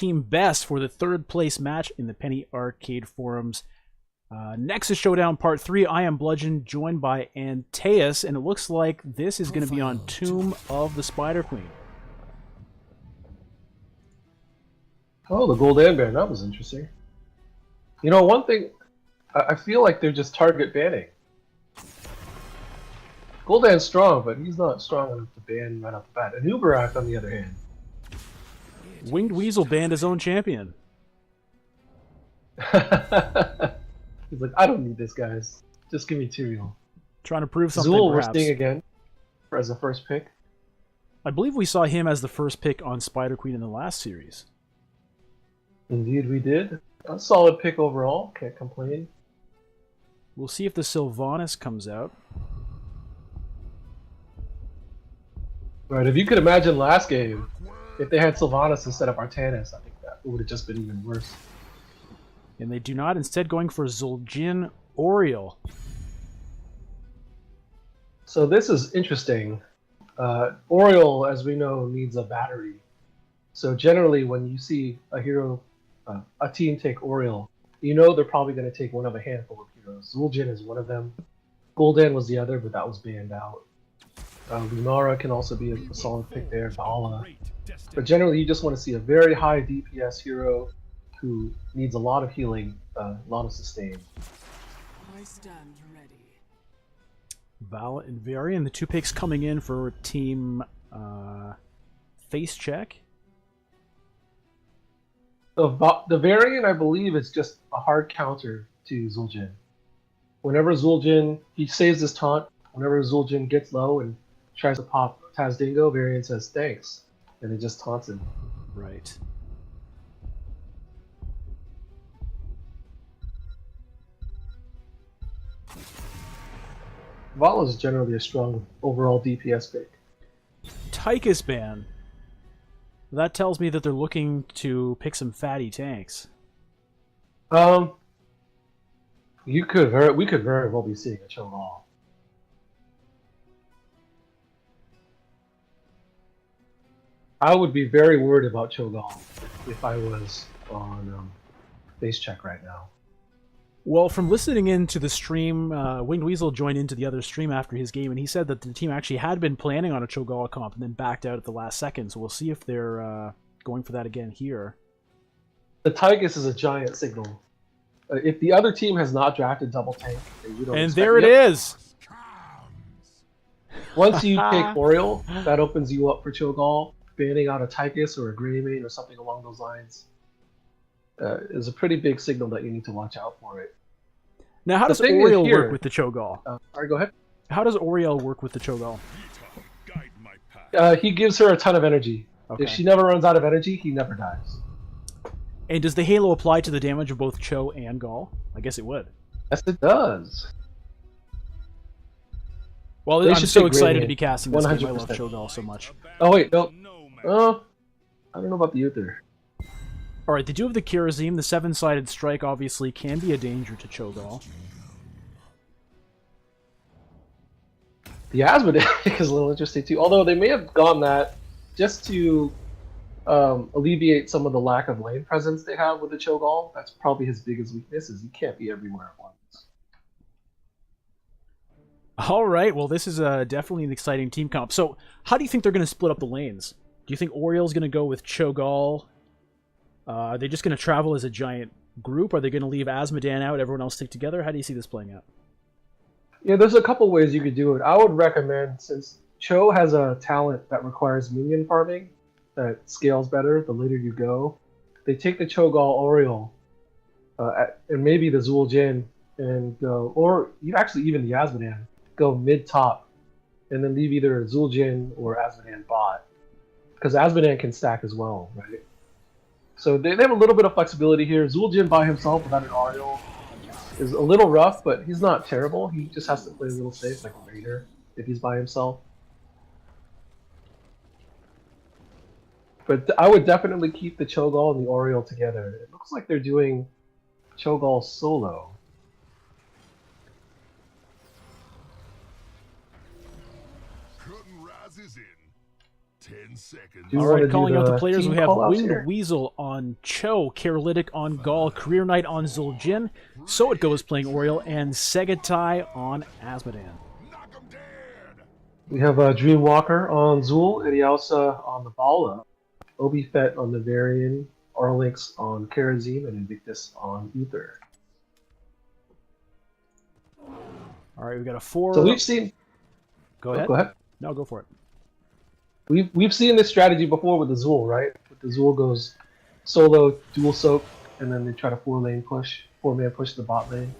Team B.E.S.T for the third place match in the Penny Arcade Forums. Nexus Showdown Part 3. I am Bludgeon, joined by Antaeus, and it looks like this is going to be on Tomb of the Spider Queen. Oh, the gold band. That was interesting. You know, one thing, I feel like they're just target banning. Gul'dan's strong, but he's not strong enough to ban right off the bat. And Uberak, on the other hand. Winged Weasel banned his own champion. He's like, I don't need this, guys. Just give me Tyrael. Trying to prove something, Zool, perhaps. we're seeing again as a first pick. I believe we saw him as the first pick on Spider Queen in the last series. Indeed, we did. A solid pick overall. Can't complain. We'll see if the Sylvanas comes out. Right, if you could imagine last game, if they had Sylvanas instead of Artaeus, I think that would have just been even worse. And they do not, instead going for Zul'jin Oriel. So this is interesting. Oriel, as we know, needs a battery. So generally when you see a hero, a team take Oriel, you know they're probably going to take one of a handful of heroes. Zul'jin is one of them. Gul'dan was the other, but that was banned out. Lunara can also be a solid pick there, Vala. But generally you just want to see a very high DPS hero who needs a lot of healing, a lot of sustain. I stand ready. Vala and Varian, the two picks coming in for Team Facecheck. The Varian, I believe, is just a hard counter to Zul'jin. Whenever Zul'jin, he saves his taunt, whenever Zul'jin gets low and tries to pop Tazdingo, Varian says thanks, and it just taunts him. Right. Vala is generally a strong overall DPS pick. Tychus ban. That tells me that they're looking to pick some fatty tanks. We could very well be seeing a Cho'Gall. I would be very worried about Cho'Gall if I was on Facecheck right now. Well, from listening into the stream, Winged Weasel joined into the other stream after his game, and he said that the team actually had been planning on a Cho'Gall comp and then backed out at the last second, so we'll see if they're going for that again here. The Tychus is a giant signal. If the other team has not drafted double tank, you don't. And there it is! Once you take Oriel, that opens you up for Cho'Gall. Banning out a Tychus or a Greymane or something along those lines is a pretty big signal that you need to watch out for it. Now, how does Oriel work with the Cho'Gall? Sorry, go ahead. How does Oriel work with the Cho'Gall? He gives her a ton of energy. Okay. If she never runs out of energy, he never dies. And does the Halo apply to the damage of both Cho and Gall? I guess it would. Yes, it does. Well, They I'm should so take excited Greymane. to be casting this game. I love 100%. Cho'Gall so much. Oh, wait, no. I don't know about the Uther. Alright, they do have the Kirazim. The 7-sided strike obviously can be a danger to Cho'Gall. The Asmodee is a little interesting too, although they may have gone that just to alleviate some of the lack of lane presence they have with the Cho'Gall. That's probably his biggest weakness, is he can't be everywhere at once. Alright, well this is definitely an exciting team comp. So, how do you think they're going to split up the lanes? Do you think Oriel's going to go with Cho'Gall? Are they just going to travel as a giant group? Are they going to leave Asmodan out, everyone else stick together? How do you see this playing out? Yeah, there's a couple ways you could do it. I would recommend, since Cho has a talent that requires minion farming, that scales better the later you go, they take the Cho'Gall Oriel, and maybe the Zul'jin, and go, or actually even the Asmodan, go mid-top, and then leave either Zul'jin or Asmodan bot. Because Asmodan can stack as well, right? So they have a little bit of flexibility here. Zul'jin by himself without an Oriel is a little rough, but he's not terrible. He just has to play a little safe, like a Raider, if he's by himself. But I would definitely keep the Cho'Gall and the Oriel together. It looks like they're doing Cho'Gall solo. 10 seconds. Do you All wanna right, do calling out the players, team we have call-outs Winged here? Weasel on Cho, Keralytic on Gaul, Career Knight on Zul'jin, So It Goes playing Oriole, and Segatai on Asmodan. Knock 'em dead. We have Dreamwalker on Zul, Idiausa on the Bala, Obi-Fet on the Varian, Orlix on Karazim, and Invictus on Ether. All right, we got a 4. So we've seen. Go ahead. Go ahead. No, go for it. We've seen this strategy before with the Zul, right? The Zul goes solo, dual soak, and then they try to 4-man push the bot lane.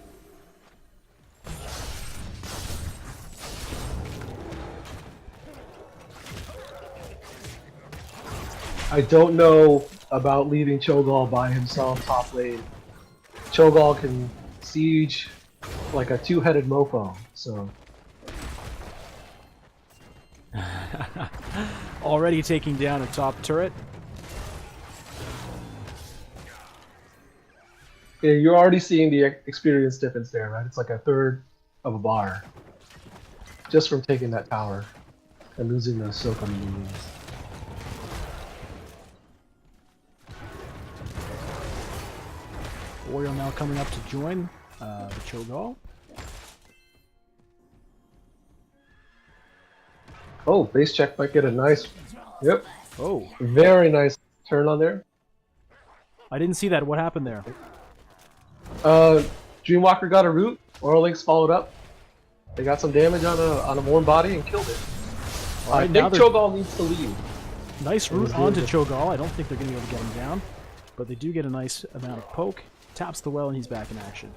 I don't know about leaving Cho'Gall by himself top lane. Cho'Gall can siege like a two-headed mofo, so... Already taking down a top turret. Yeah, you're already seeing the experience difference there, right? It's like a third of a bar. Just from taking that tower and losing the soak on the minions. Oriole now coming up to join the Cho'Gall. Oh, Facecheck might get a nice... Yep, Oh, very nice turn on there. I didn't see that. What happened there? Dreamwalker got a root, Orlix followed up. They got some damage on a warm body and killed it. All I right, now think they're Cho'Gall needs to leave. nice was route doing onto good. Cho'Gall. I don't think they're going to be able to get him down, but they do get a nice amount of poke. Taps the well, and he's back in action.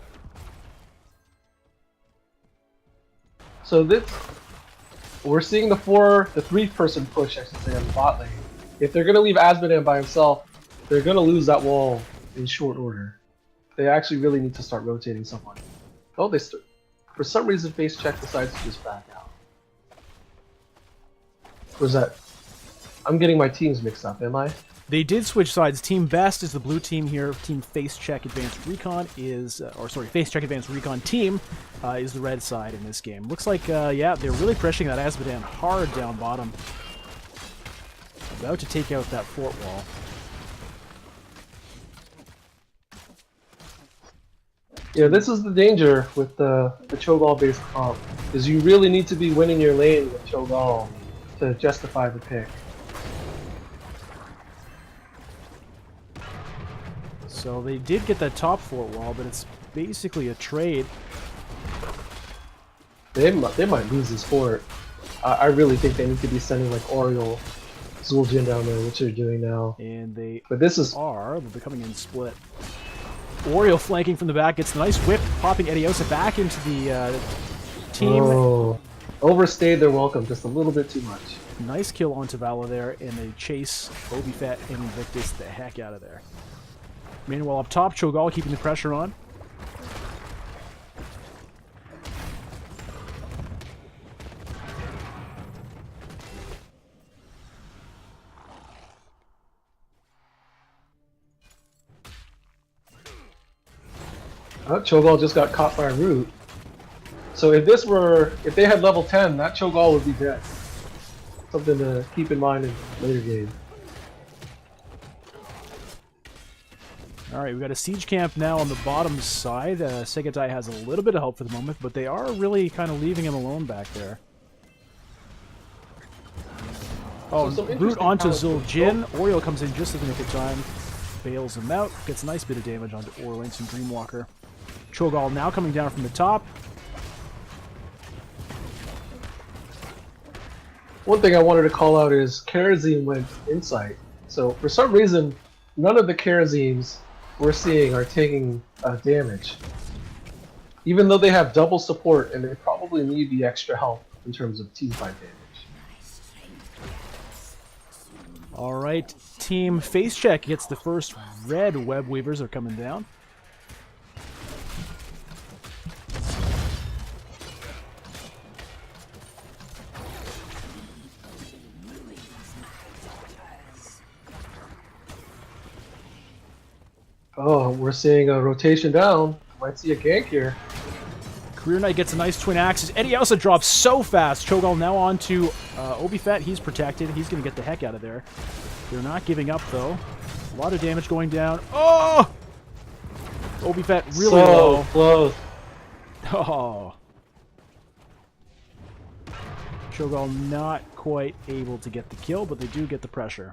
So this, we're seeing the 3-person push, I should say, on the bot lane. If they're gonna leave Asmodan by himself, they're gonna lose that wall in short order. They actually really need to start rotating someone. Oh, for some reason, Facecheck decides to just back out. Was that? I'm getting my teams mixed up, am I? They did switch sides. Team B.E.S.T is the blue team here. Team Facecheck Advanced Recon is, Facecheck Advanced Recon team is the red side in this game. Looks like, yeah, they're really pressuring that Asmodan hard down bottom. About to take out that fort wall. Yeah, this is the danger with the Cho'Gall based comp, is you really need to be winning your lane with Cho'Gall to justify the pick. So they did get that top fort wall, but it's basically a trade. They might lose this fort. I really think they need to be sending like Oriole, Zul'jin down there, which they're doing now. And they But this is are. They're coming in split. Oriole flanking from the back, gets a nice whip, popping Ediosa back into the team. oh, overstayed their welcome just a little bit too much. Nice kill on Tavalla there, and they chase Obi-Fet and Invictus the heck out of there. Meanwhile, up top, Cho'Gall keeping the pressure on. Cho'Gall just got caught by a root. So if they had level 10, that Cho'Gall would be dead. Something to keep in mind in later games. Alright, we've got a siege camp now on the bottom side. Segatai has a little bit of help for the moment, but they are really kind of leaving him alone back there. Oh, some root interesting onto talent. Zul'jin. Oriole comes in just at the nick of time. Bails him out. Gets a nice bit of damage onto Orlix and Dreamwalker. Cho'Gall now coming down from the top. One thing I wanted to call out is Karazim went Insight. So for some reason, none of the Karazims we're seeing are taking damage. Even though they have double support and they probably need the extra help in terms of team fight damage. Alright, Team Facecheck gets the first red web weavers are coming down. Oh, we're seeing a rotation down. Might see a gank here. Career Knight gets a nice twin axes. Antaeus drops so fast. Cho'Gall now on to B.E.S.T. He's protected. He's going to get the heck out of there. They're not giving up, though. A lot of damage going down. Oh! B.E.S.T. really low. Close. Oh. Cho'Gall not quite able to get the kill, but they do get the pressure.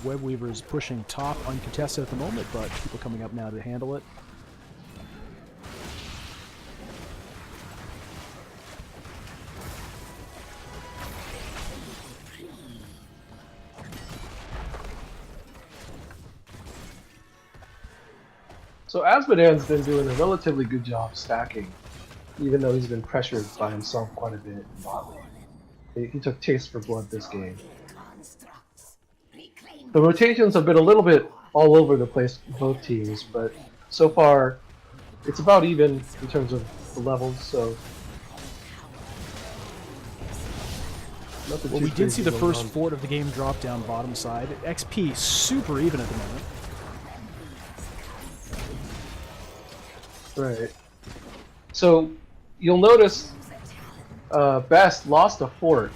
Webweaver is pushing top uncontested at the moment, but people coming up now to handle it. So Asmodan's been doing a relatively good job stacking, even though he's been pressured by himself quite a bit in bot lane. He took Taste for Blood this game. The rotations have been a little bit all over the place for both teams, but so far it's about even in terms of the levels, so... Well, we did see the first fort of the game drop down bottom side. XP super even at the moment. Right. So you'll notice B.E.S.T lost a fort,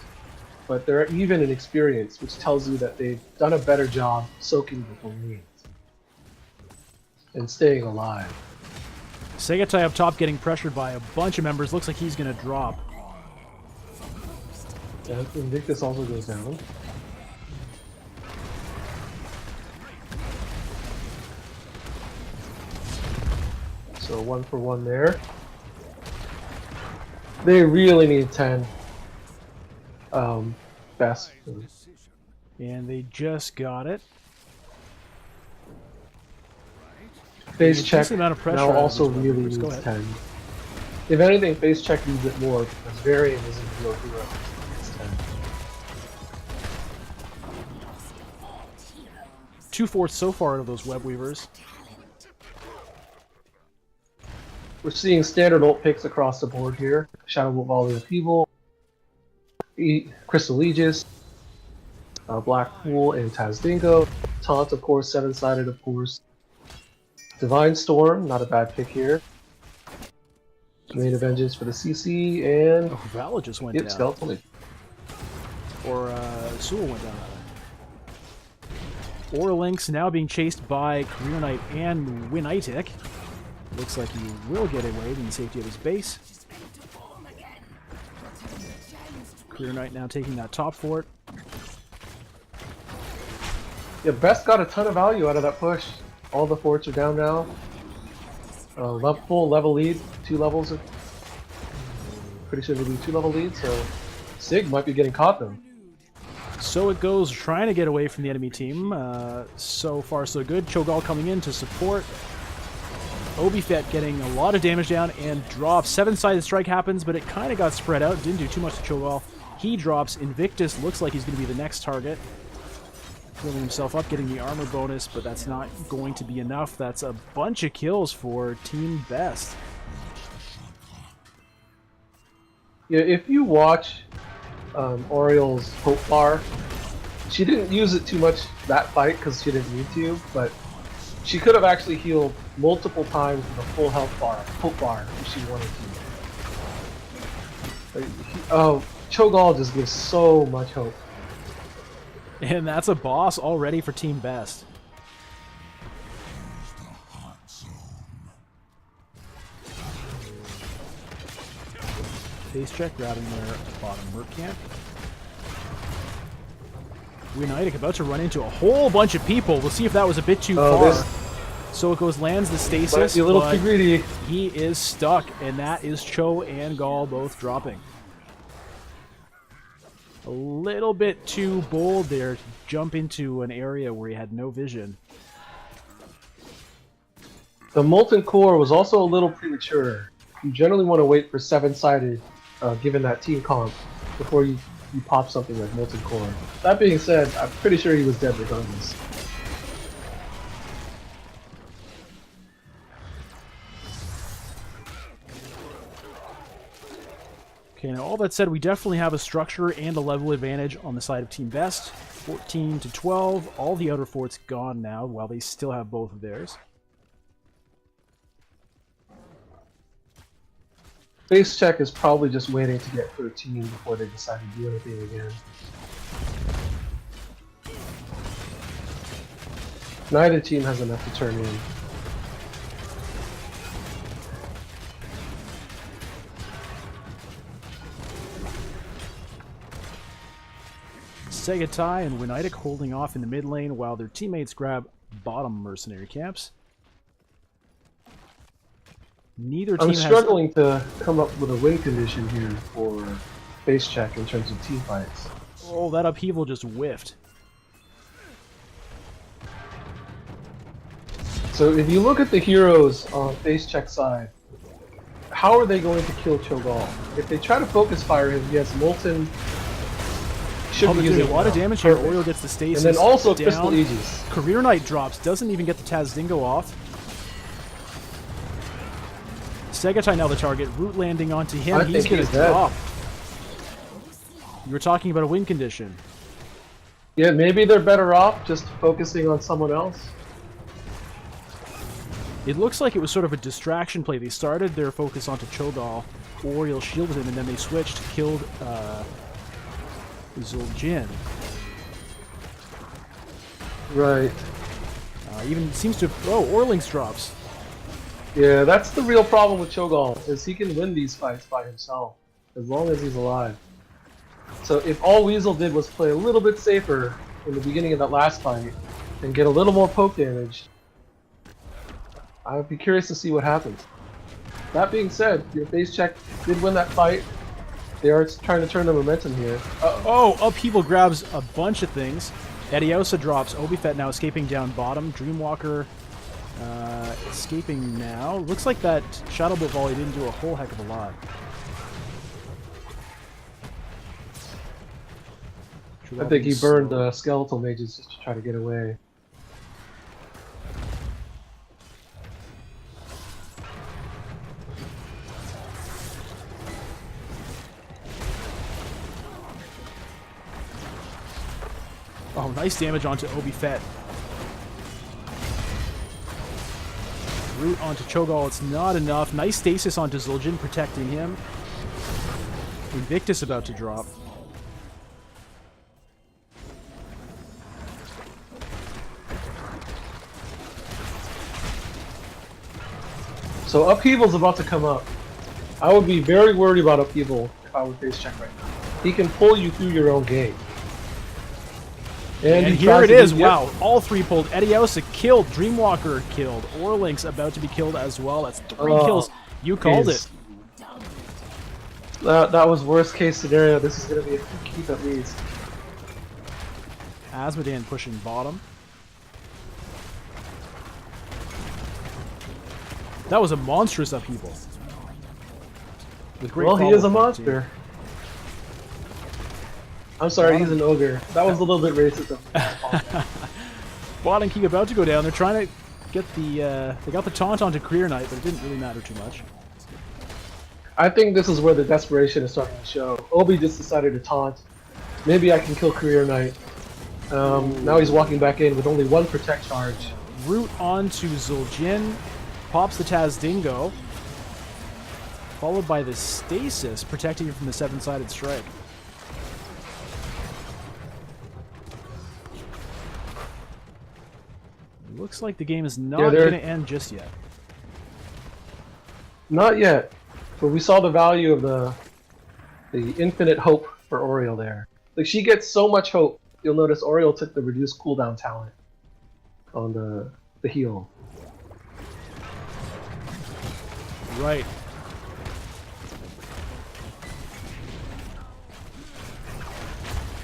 but they're even in experience, which tells you that they've done a better job soaking the lanes and staying alive. Segatai up top getting pressured by a bunch of members. Looks like he's going to drop. Yeah, Invictus also goes down. So 1 for 1 there. They really need 10. B.E.S.T. And they just got it. Facecheck amount of pressure now out of also those really members. Go needs ahead. 10. If anything, Facecheck needs it more because Varian isn't a real hero. It's 10. 2 forts so far out of those Webweavers. We're seeing standard ult picks across the board here. Shadow Bolt Volley of Evil, Crystal Aegis, Black Pool, and Tazdingo. Taunt, of course, 7-sided, of course. Divine Storm, not a bad pick here. Main of Vengeance for the CC, and... Oh, Vala just went Yep, down. Skeletal Leap. Or Sewell went down. Orlinks now being chased by Career Knight and Winitic. Looks like he will get away in the safety of his base. Career Knight now taking that top fort. Yeah, B.E.S.T got a ton of value out of that push. All the forts are down now. Full level lead, 2 levels. Pretty sure they'll be 2-level lead, so Sig might be getting caught them. So it goes, trying to get away from the enemy team. So far, so good. Cho'Gall coming in to support. B.E.S.T getting a lot of damage down and drops. 7-sided strike happens, but it kind of got spread out. Didn't do too much to Cho'Gall. He drops. Invictus looks like he's going to be the next target. Building himself up, getting the armor bonus, but that's not going to be enough. That's a bunch of kills for Team B.E.S.T. Yeah, if you watch Oriel's Hope Bar, she didn't use it too much that fight because she didn't need to, but she could have actually healed multiple times with a full health bar, Hope Bar, if she wanted to. Cho'Gall just gives so much hope. And that's a boss already for Team B.E.S.T. Facecheck grabbing their bottom merc camp. Winitic about to run into a whole bunch of people. We'll see if that was a bit too far. So it goes, lands the stasis, Might be a little too greedy. He is stuck, and that is Cho and Gall both dropping. A little bit too bold there to jump into an area where he had no vision. The Molten Core was also a little premature. You generally want to wait for 7-sided, given that team comp, before you pop something like Molten Core. That being said, I'm pretty sure he was dead regardless. Okay, now all that said, we definitely have a structure and a level advantage on the side of Team B.E.S.T. 14 to 12. All the outer forts gone now, while they still have both of theirs. Facecheck is probably just waiting to get 13 before they decide to do anything again. Neither team has enough to turn in. Segatai and Winitic holding off in the mid lane while their teammates grab bottom mercenary camps. Neither team I'm struggling to come up with a win condition here for Facecheck in terms of team fights. Oh, that upheaval just whiffed. So if you look at the heroes on Facecheck's side, how are they going to kill Cho'Gall? If they try to focus fire him, he has Molten. Should be Doing using a lot of damage here. Perfect. Oriole gets the stasis. And then also down. Crystal Aegis. Career Knight drops. Doesn't even get the Tazdingo off. Segatai now the target. Root landing onto him. I He's think going he's to dead. drop. You were talking about a win condition. Yeah, maybe they're better off just focusing on someone else. It looks like it was sort of a distraction play. They started their focus onto Cho'Gall. Oriole shielded him, and then they switched, killed Zul'Jin. Right. Even seems to... Oh, Orlings drops. Yeah, that's the real problem with Cho'Gall, is he can win these fights by himself, as long as he's alive. So if all Weasel did was play a little bit safer in the beginning of that last fight, and get a little more poke damage, I would be curious to see what happens. That being said, your Facecheck did win that fight. They are trying to turn the momentum here. Oh, Upheaval grabs a bunch of things. Adiosa drops. Obifet now escaping down bottom. Dreamwalker escaping now. Looks like that Shadow Bolt volley didn't do a whole heck of a lot. I think he burned the skeletal mages just to try to get away. Oh, nice damage onto Obifet. Root onto Cho'Gall, it's not enough. Nice stasis onto Zul'Jin, protecting him. Invictus about to drop. So Upheaval's about to come up. I would be very worried about Upheaval if I would Facecheck right now. He can pull you through your own game. And he here tries it to is. do- Wow, all three pulled. Adiosa killed. Dreamwalker killed. Orlink's about to be killed as well. That's 3 kills. You called it. That was worst case scenario. This is going to be a keep at least. Asmodan pushing bottom. That was a monstrous upheaval. With great Well, he is a follow-up from the team. monster. I'm sorry, he's an ogre. That was a little bit racist of me. Bot and King about to go down. They're trying to get the... they got the taunt onto Career Knight, but it didn't really matter too much. I think this is where the desperation is starting to show. Obi just decided to taunt. Maybe I can kill Career Knight. Now he's walking back in with only 1 protect charge. Root onto Zul'Jin. Pops the Tazdingo. Followed by the Stasis, protecting him from the 7-sided strike. Looks like the game is not going to end just yet. Not yet, but we saw the value of the infinite hope for Oriole there. Like, she gets so much hope. You'll notice Oriole took the reduced cooldown talent on the heal. Right.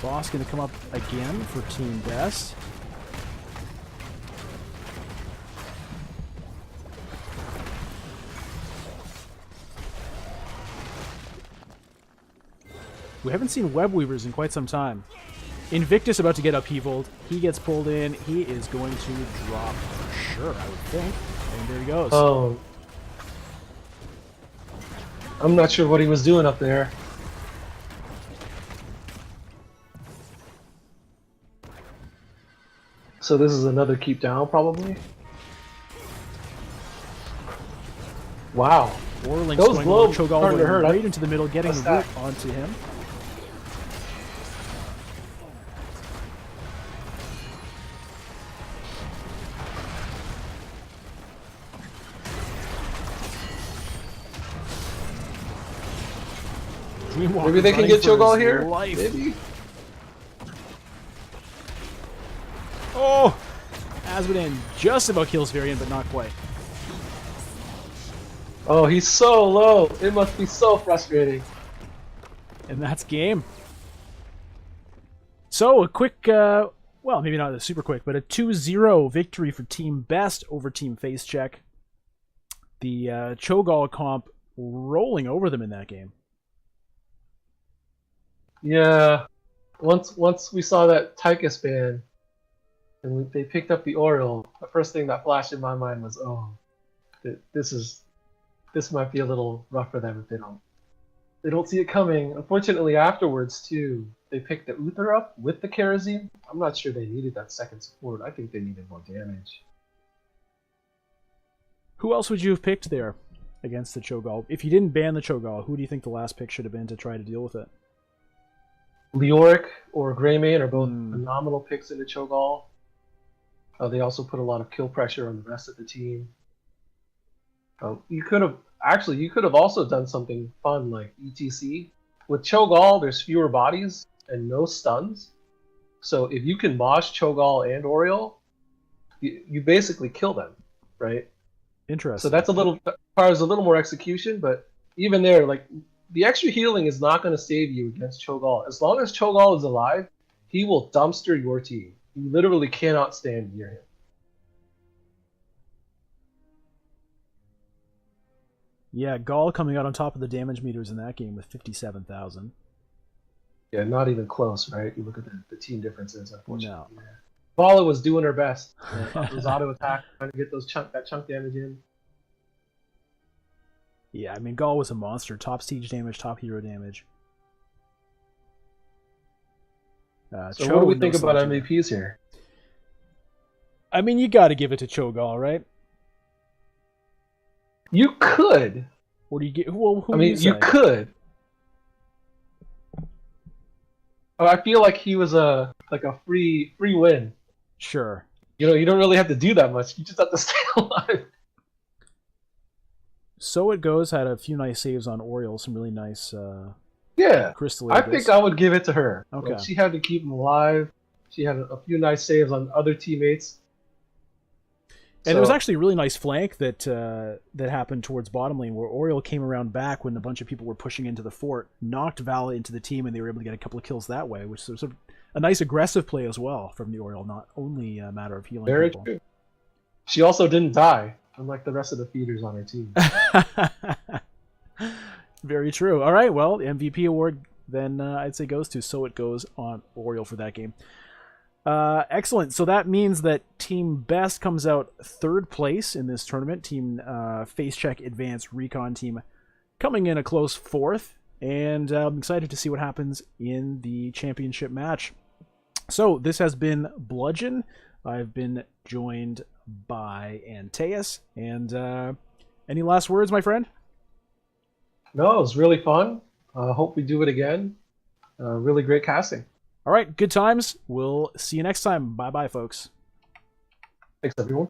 Boss going to come up again for Team B.E.S.T. We haven't seen Web Weavers in quite some time. Invictus about to get upheavaled. He gets pulled in. He is going to drop for sure, I would think. And there he goes. Oh. I'm not sure what he was doing up there. So this is another keep down, probably. Wow. Warlink's Those going globes Cho'Gall starting to hurt. right into the middle, getting What's the root that? onto him. Dreamwalker Maybe they can running get for Cho'Gall his here? life. Maybe? Oh! Asmodan just about kills Varian, but not quite. Oh, he's so low. It must be so frustrating. And that's game. So, a quick, well, maybe not super quick, but a 2-0 victory for Team B.E.S.T over Team Facecheck. The Cho'Gall comp rolling over them in that game. Yeah. Once we saw that Tychus ban, and they picked up the Oriole, the first thing that flashed in my mind was, oh, this might be a little rough for them if they don't see it coming. Unfortunately, afterwards too, they picked the Uther up with the Kerosene. I'm not sure they needed that second support. I think they needed more damage. Who else would you have picked there against the Cho'Gall? If you didn't ban the Cho'Gall, who do you think the last pick should have been to try to deal with it? Leoric or Greymane are both phenomenal picks into Cho'Gall. They also put a lot of kill pressure on the rest of the team. You could have also done something fun like ETC. With Cho'Gall, there's fewer bodies and no stuns. So if you can mosh Cho'Gall and Oriole, you basically kill them, right? Interesting. So that's requires a little more execution, but even there, like the extra healing is not going to save you against Cho'Gall. As long as Cho'Gall is alive, he will dumpster your team. You literally cannot stand near him. Yeah, Gall coming out on top of the damage meters in that game with 57,000. Yeah, not even close, right? You look at the team differences, unfortunately. No. Yeah. Vala was doing her best. Those auto attacks, trying to get that chunk damage in. Yeah, I mean, Gall was a monster. Top siege damage, top hero damage. So what do we think about MVPs here? I mean, you got to give it to Cho'Gall, right? You could. Or do you get? Well, who I mean, you could. I feel like he was a free win. Sure. You know, you don't really have to do that much. You just have to stay alive. So It Goes had a few nice saves on Oriole, some really nice Yeah. crystal. I think I would give it to her. Okay. Like, she had to keep him alive. She had a few nice saves on other teammates. And there was actually a really nice flank that that happened towards bottom lane where Oriole came around back when a bunch of people were pushing into the fort, knocked Vala into the team, and they were able to get a couple of kills that way, which was a nice aggressive play as well from the Oriole, not only a matter of healing Very people. true. She also didn't die, unlike the rest of the feeders on her team. Very true. All right, well, the MVP award then I'd say goes to So It Goes on Oriole for that game. Excellent. So that means that Team B.E.S.T comes out third place in this tournament. Team Facecheck Advanced Recon team coming in a close fourth. And I'm excited to see what happens in the championship match. So this has been Bludgeon. I've been joined by Antaeus. And any last words, my friend? No, it was really fun. Hope we do it again. Really great casting. All right, good times. We'll see you next time. Bye-bye, folks. Thanks, everyone.